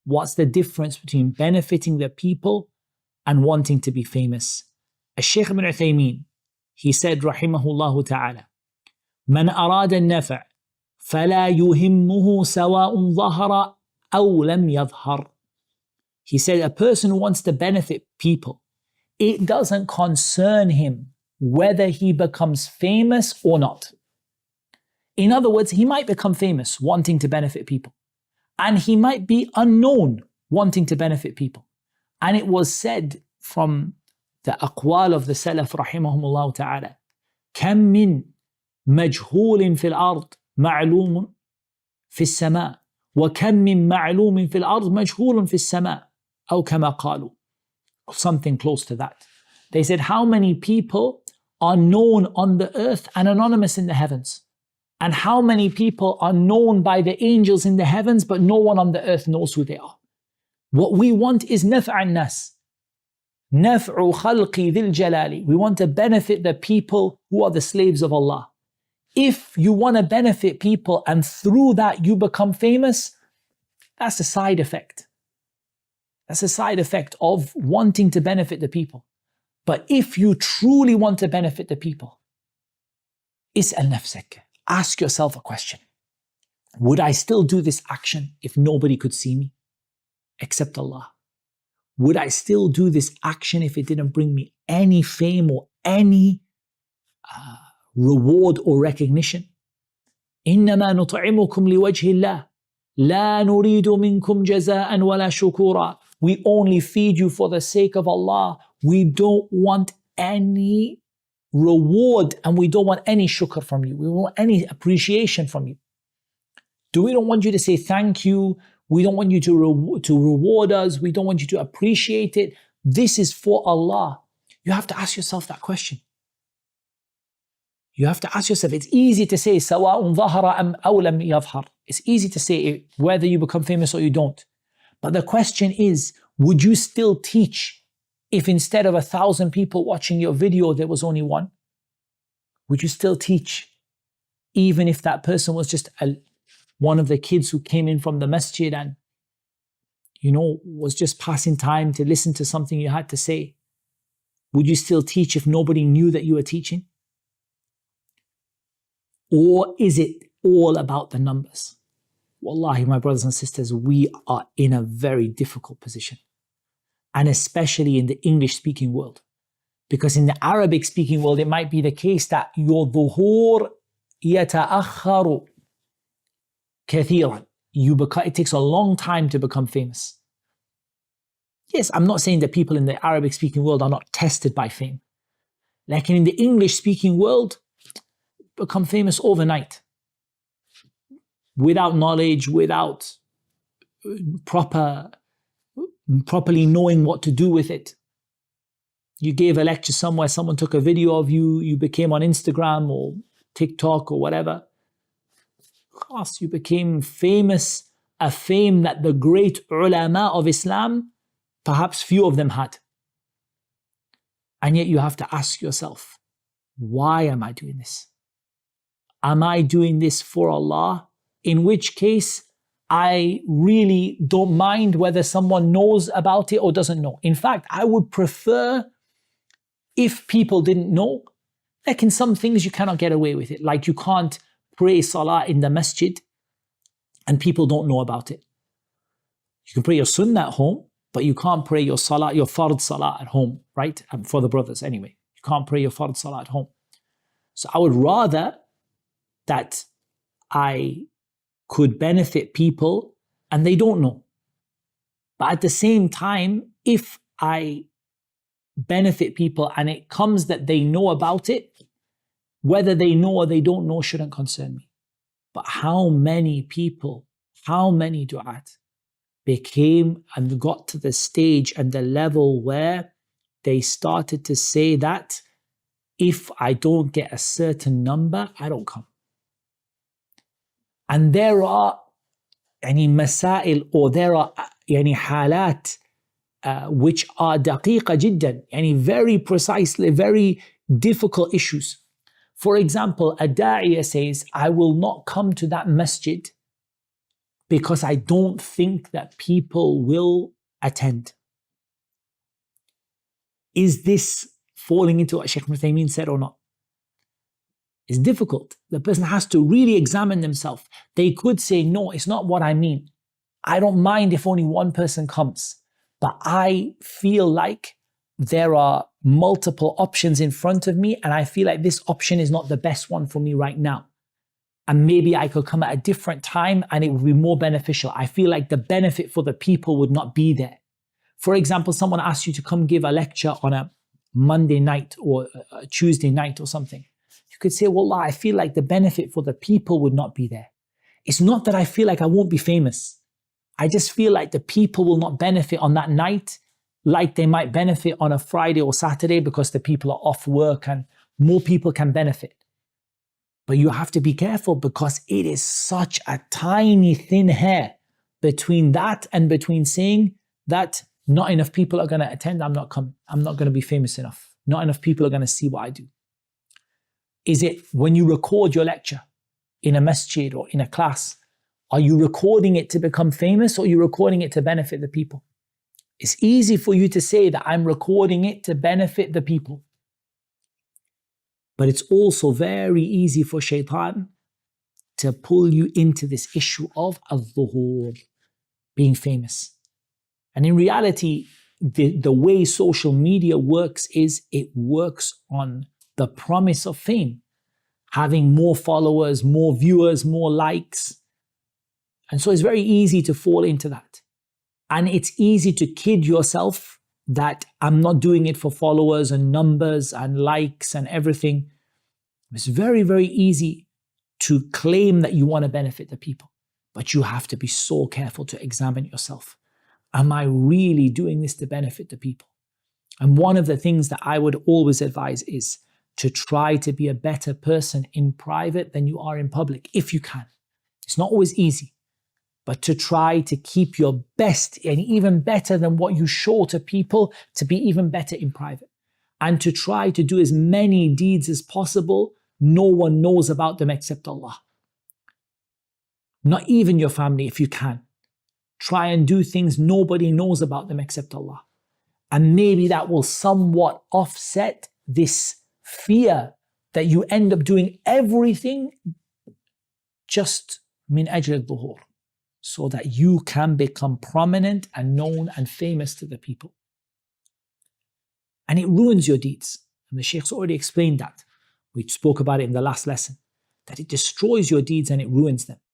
What's the difference between benefiting the people and wanting to be famous? Shaykh ibn Uthaymeen, he said, rahimahullah ta'ala, من أراد النفع فلا يهمه سواء ظهر أو لم يظهر. He said, a person who wants to benefit people, it doesn't concern him whether he becomes famous or not. In other words, he might become famous wanting to benefit people, and he might be unknown wanting to benefit people. And it was said from the aqwal of the Salaf rahimahumullah ta'ala, كم من مجهول في الأرض معلوم في السماء وكم من معلوم في الأرض مجهول في السماء أو كما قالوا, something close to that. They said, how many people are known on the earth and anonymous in the heavens? And how many people are known by the angels in the heavens, but no one on the earth knows who they are? What we want is naf'a nas. Naf'u khalqi dhil jalali. We want to benefit the people who are the slaves of Allah. If you want to benefit people and through that you become famous, that's a side effect. That's a side effect of wanting to benefit the people. But if you truly want to benefit the people, is'al nafsak. Ask yourself a question. Would I still do this action if nobody could see me except Allah? Would I still do this action if it didn't bring me any fame or any reward or recognition? إنما نطعمكم لوجه الله لا نريد منكم جزاء ولا شكورا. We only feed you for the sake of Allah. We don't want any reward and we don't want any shukr from you. We don't want any appreciation from you. We don't want you to say thank you. We don't want you to reward us. We don't want you to appreciate it. This is for Allah. You have to ask yourself that question. You have to ask yourself, it's easy to say سواء ظهر أم أو لم يظهر. It's easy to say it, whether you become famous or you don't. But the question is, would you still teach if instead of 1,000 people watching your video, there was only one? Would you still teach? Even if that person was just one of the kids who came in from the masjid and, was just passing time to listen to something you had to say. Would you still teach if nobody knew that you were teaching? Or is it all about the numbers? Wallahi, my brothers and sisters, we are in a very difficult position. And especially in the English-speaking world. Because in the Arabic-speaking world, it might be the case that your dhuhur yata'akharu kathiran. It takes a long time to become famous. Yes, I'm not saying that people in the Arabic-speaking world are not tested by fame. Like in the English-speaking world, become famous overnight. Without knowledge, without properly knowing what to do with it. You gave a lecture somewhere, someone took a video of you, you became on Instagram or TikTok or whatever. You became famous, a fame that the great ulama of Islam, perhaps few of them had. And yet you have to ask yourself, why am I doing this? Am I doing this for Allah? In which case, I really don't mind whether someone knows about it or doesn't know. In fact, I would prefer if people didn't know. Like in some things you cannot get away with it. Like you can't pray salah in the masjid and people don't know about it. You can pray your sunnah at home, but you can't pray your salah, your fard salah at home, right? For the brothers anyway. You can't pray your fard salah at home. So I would rather that I could benefit people and they don't know. But at the same time, if I benefit people and it comes that they know about it, whether they know or they don't know shouldn't concern me. But how many people, how many du'at became and got to the stage and the level where they started to say that if I don't get a certain number, I don't come. And there are masail or there are حالات which are دقيقة جدا, very precisely, very difficult issues. For example, a da'iyah says, I will not come to that masjid because I don't think that people will attend. Is this falling into what Shaykh Ibn Uthaymeen said or not? It's difficult. The person has to really examine themselves. They could say, no, it's not what I mean. I don't mind if only one person comes, but I feel like there are multiple options in front of me, and I feel like this option is not the best one for me right now. And maybe I could come at a different time and it would be more beneficial. I feel like the benefit for the people would not be there. For example, someone asks you to come give a lecture on a Monday night or a Tuesday night or something. You could say, Wallah, I feel like the benefit for the people would not be there. It's not that I feel like I won't be famous. I just feel like the people will not benefit on that night like they might benefit on a Friday or Saturday because the people are off work and more people can benefit. But you have to be careful because it is such a tiny thin hair between that and between saying that not enough people are going to attend, I'm not coming. I'm not going to be famous enough. Not enough people are going to see what I do. Is it when you record your lecture in a masjid or in a class, are you recording it to become famous or are you recording it to benefit the people? It's easy for you to say that I'm recording it to benefit the people. But it's also very easy for shaitan to pull you into this issue of al-dhuhur, being famous. And in reality, the way social media works is it works on the promise of fame, having more followers, more viewers, more likes. And so it's very easy to fall into that. And it's easy to kid yourself that I'm not doing it for followers and numbers and likes and everything. It's very, very easy to claim that you want to benefit the people. But you have to be so careful to examine yourself. Am I really doing this to benefit the people? And one of the things that I would always advise is to try to be a better person in private than you are in public, if you can. It's not always easy, but to try to keep your best and even better than what you show to people, to be even better in private. And to try to do as many deeds as possible no one knows about them except Allah. Not even your family, if you can. Try and do things nobody knows about them except Allah. And maybe that will somewhat offset this fear that you end up doing everything just min ajl al-dhuhur, so that you can become prominent and known and famous to the people. And it ruins your deeds. And the Shaykh's already explained that. We spoke about it in the last lesson, that it destroys your deeds and it ruins them.